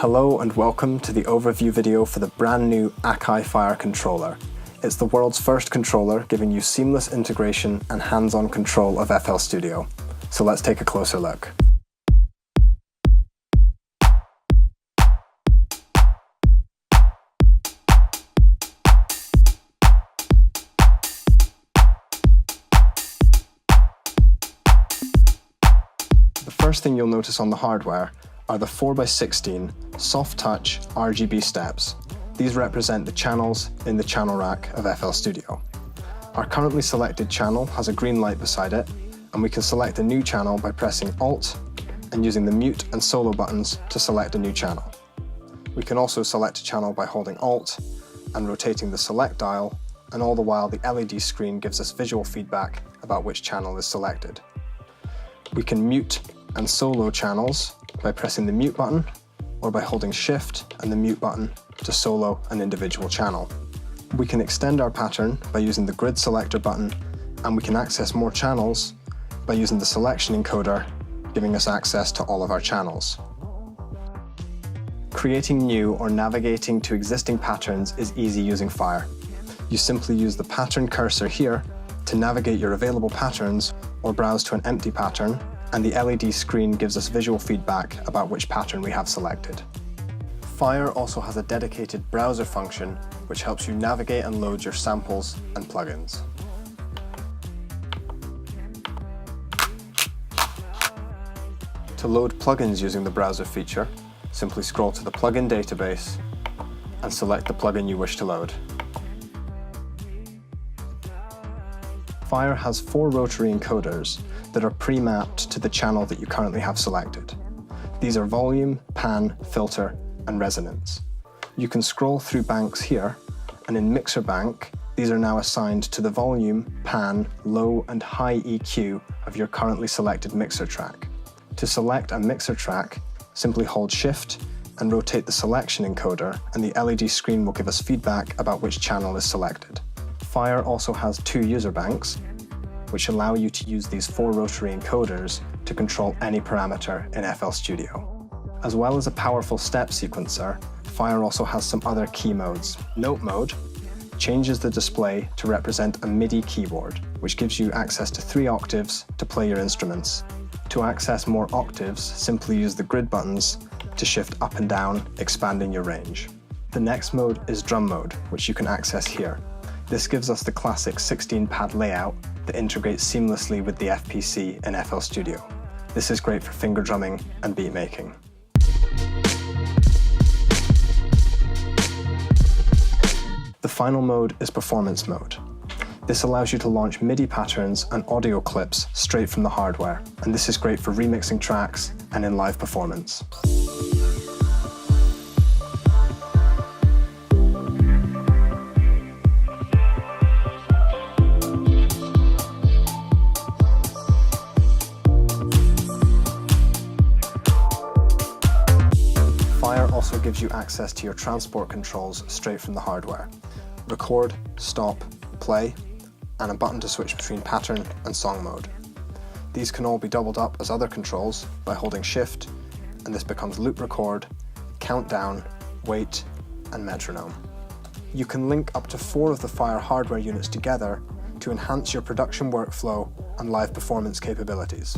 Hello and welcome to the overview video for the brand new Akai FIRE controller. It's the world's first controller, giving you seamless integration and hands-on control of FL Studio. So let's take a closer look. The first thing you'll notice on the hardware are the 4x16 soft-touch RGB steps. These represent the channels in the channel rack of FL Studio. Our currently selected channel has a green light beside it, and we can select a new channel by pressing Alt and using the mute and solo buttons to select a new channel. We can also select a channel by holding Alt and rotating the select dial, and all the while the LED screen gives us visual feedback about which channel is selected. We can mute and solo channels by pressing the mute button or by holding Shift and the mute button to solo an individual channel. We can extend our pattern by using the grid selector button, and we can access more channels by using the selection encoder, giving us access to all of our channels. Creating new or navigating to existing patterns is easy using FIRE. You simply use the pattern cursor here to navigate your available patterns or browse to an empty pattern, and the LED screen gives us visual feedback about which pattern we have selected. FIRE also has a dedicated browser function which helps you navigate and load your samples and plugins. To load plugins using the browser feature, simply scroll to the plugin database and select the plugin you wish to load. FIRE has 4 rotary encoders that are pre-mapped to the channel that you currently have selected. These are volume, pan, filter, and resonance. You can scroll through banks here, and in mixer bank, these are now assigned to the volume, pan, low, and high EQ of your currently selected mixer track. To select a mixer track, simply hold Shift and rotate the selection encoder, and the LED screen will give us feedback about which channel is selected. FIRE also has 2 user banks, which allow you to use these 4 rotary encoders to control any parameter in FL Studio. As well as a powerful step sequencer, FIRE also has some other key modes. Note mode changes the display to represent a MIDI keyboard, which gives you access to 3 octaves to play your instruments. To access more octaves, simply use the grid buttons to shift up and down, expanding your range. The next mode is drum mode, which you can access here. This gives us the classic 16-pad layout that integrates seamlessly with the FPC in FL Studio. This is great for finger drumming and beat making. The final mode is performance mode. This allows you to launch MIDI patterns and audio clips straight from the hardware, and this is great for remixing tracks and in live performance. FIRE also gives you access to your transport controls straight from the hardware. Record, stop, play, and a button to switch between pattern and song mode. These can all be doubled up as other controls by holding Shift, and this becomes loop record, countdown, wait, and metronome. You can link up to 4 of the FIRE hardware units together to enhance your production workflow and live performance capabilities.